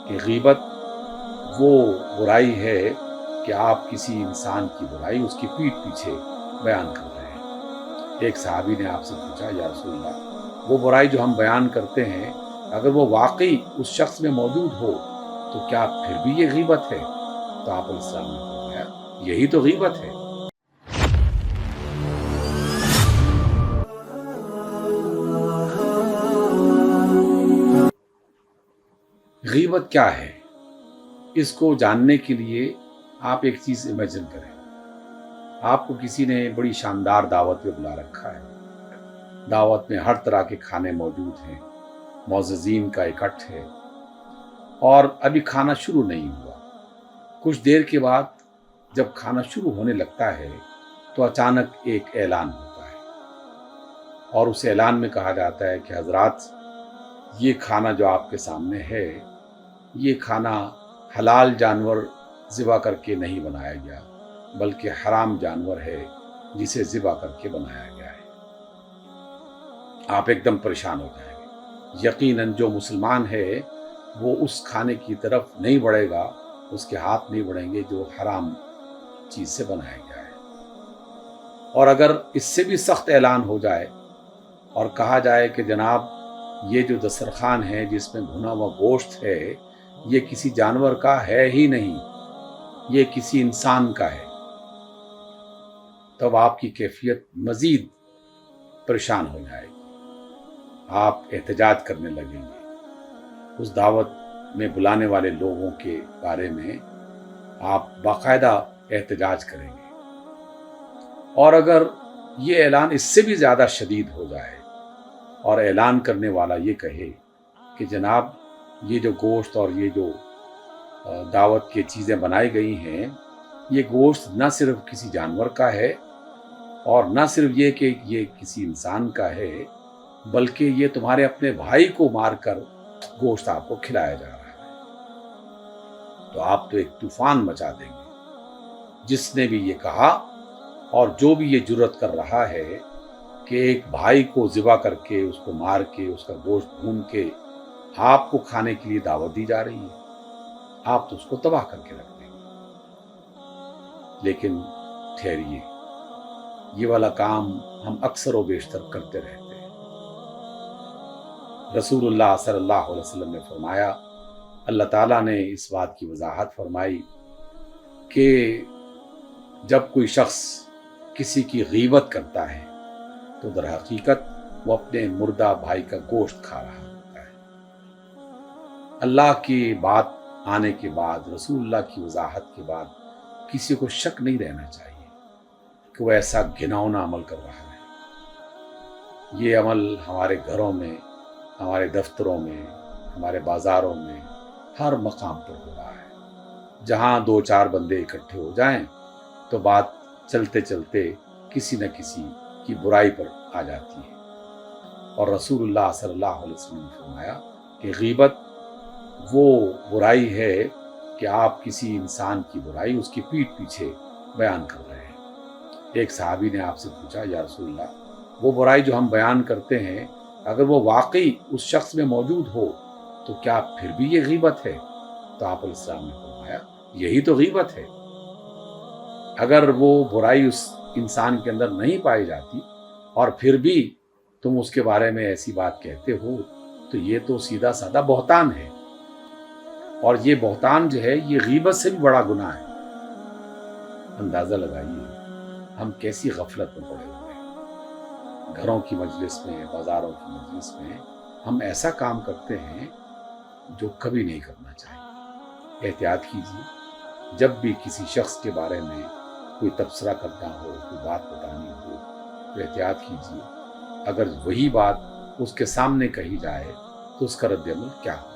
کہ غیبت وہ برائی ہے کہ آپ کسی انسان کی برائی اس کی پیٹھ پیچھے بیان کر رہے ہیں۔ ایک صحابی نے آپ سے پوچھا، یا رسول اللہ، وہ برائی جو ہم بیان کرتے ہیں اگر وہ واقعی اس شخص میں موجود ہو تو کیا پھر بھی یہ غیبت ہے؟ تو آپ علیہ السلام نے فرمایا، یہی تو غیبت ہے۔ غیبت کیا ہے؟ اس کو جاننے کے لیے آپ ایک چیز امیجن کریں۔ آپ کو کسی نے بڑی شاندار دعوت پہ بلا رکھا ہے، دعوت میں ہر طرح کے کھانے موجود ہیں، معززین کا اکٹھ ہے، اور ابھی کھانا شروع نہیں ہوا۔ کچھ دیر کے بعد جب کھانا شروع ہونے لگتا ہے تو اچانک ایک اعلان ہوتا ہے، اور اس اعلان میں کہا جاتا ہے کہ حضرات، یہ کھانا جو آپ کے سامنے ہے، یہ کھانا حلال جانور ذبح کر کے نہیں بنایا گیا بلکہ حرام جانور ہے جسے ذبح کر کے بنایا گیا ہے۔ آپ ایک دم پریشان ہو جائیں گے۔ یقیناً جو مسلمان ہے وہ اس کھانے کی طرف نہیں بڑھے گا، اس کے ہاتھ نہیں بڑھیں گے جو حرام چیز سے بنایا گیا ہے۔ اور اگر اس سے بھی سخت اعلان ہو جائے اور کہا جائے کہ جناب، یہ جو دسترخوان ہے جس میں بھنا ہوا گوشت ہے، یہ کسی جانور کا ہے ہی نہیں، یہ کسی انسان کا ہے، تب آپ کی کیفیت مزید پریشان ہو جائے گی۔ آپ احتجاج کرنے لگیں گے، اس دعوت میں بلانے والے لوگوں کے بارے میں آپ باقاعدہ احتجاج کریں گے۔ اور اگر یہ اعلان اس سے بھی زیادہ شدید ہو جائے اور اعلان کرنے والا یہ کہے کہ جناب، یہ جو گوشت اور یہ جو دعوت کی چیزیں بنائی گئی ہیں، یہ گوشت نہ صرف کسی جانور کا ہے اور نہ صرف یہ کہ یہ کسی انسان کا ہے، بلکہ یہ تمہارے اپنے بھائی کو مار کر گوشت آپ کو کھلایا جا رہا ہے، تو آپ تو ایک طوفان مچا دیں گے۔ جس نے بھی یہ کہا اور جو بھی یہ جرأت کر رہا ہے کہ ایک بھائی کو ذبح کر کے، اس کو مار کے، اس کا گوشت بھون کے آپ کو کھانے کے لیے دعوت دی جا رہی ہے، آپ تو اس کو تباہ کر کے رکھ دیں گے۔ لیکن ٹھہریے، یہ والا کام ہم اکثر و بیشتر کرتے رہتے ہیں۔ رسول اللہ صلی اللہ علیہ وسلم نے فرمایا، اللہ تعالیٰ نے اس بات کی وضاحت فرمائی کہ جب کوئی شخص کسی کی غیبت کرتا ہے تو در حقیقت وہ اپنے مردہ بھائی کا گوشت کھا رہا ہوتا ہے۔ اللہ کی بات آنے کے بعد، رسول اللہ کی وضاحت کے بعد کسی کو شک نہیں رہنا چاہیے کہ وہ ایسا گھناؤنا عمل کر رہا ہے۔ یہ عمل ہمارے گھروں میں، ہمارے دفتروں میں، ہمارے بازاروں میں، ہر مقام پر ہو رہا ہے۔ جہاں دو چار بندے اکٹھے ہو جائیں تو بات چلتے چلتے کسی نہ کسی کی برائی پر آ جاتی ہے۔ اور رسول اللہ صلی اللہ علیہ وسلم نے فرمایا کہ غیبت وہ برائی ہے کہ آپ کسی انسان کی برائی اس کی پیٹھ پیچھے بیان کر رہے ہیں۔ ایک صحابی نے آپ سے پوچھا، یا رسول اللہ، وہ برائی جو ہم بیان کرتے ہیں اگر وہ واقعی اس شخص میں موجود ہو تو کیا پھر بھی یہ غیبت ہے؟ تو آپ علیہ السلام نے فرمایا، یہی تو غیبت ہے۔ اگر وہ برائی اس انسان کے اندر نہیں پائی جاتی اور پھر بھی تم اس کے بارے میں ایسی بات کہتے ہو تو یہ تو سیدھا سادہ بہتان ہے، اور یہ بہتان جو ہے یہ غیبت سے بھی بڑا گناہ ہے۔ اندازہ لگائیے ہم کیسی غفلت میں پڑے ہوئے ہیں۔ گھروں کی مجلس میں، بازاروں کی مجلس میں ہم ایسا کام کرتے ہیں جو کبھی نہیں کرنا چاہیے۔ احتیاط کیجیے، جب بھی کسی شخص کے بارے میں کوئی تبصرہ کرنا ہو، کوئی بات بتانی ہو تو احتیاط کیجیے، اگر وہی بات اس کے سامنے کہی جائے تو اس کا رد عمل کیا ہو۔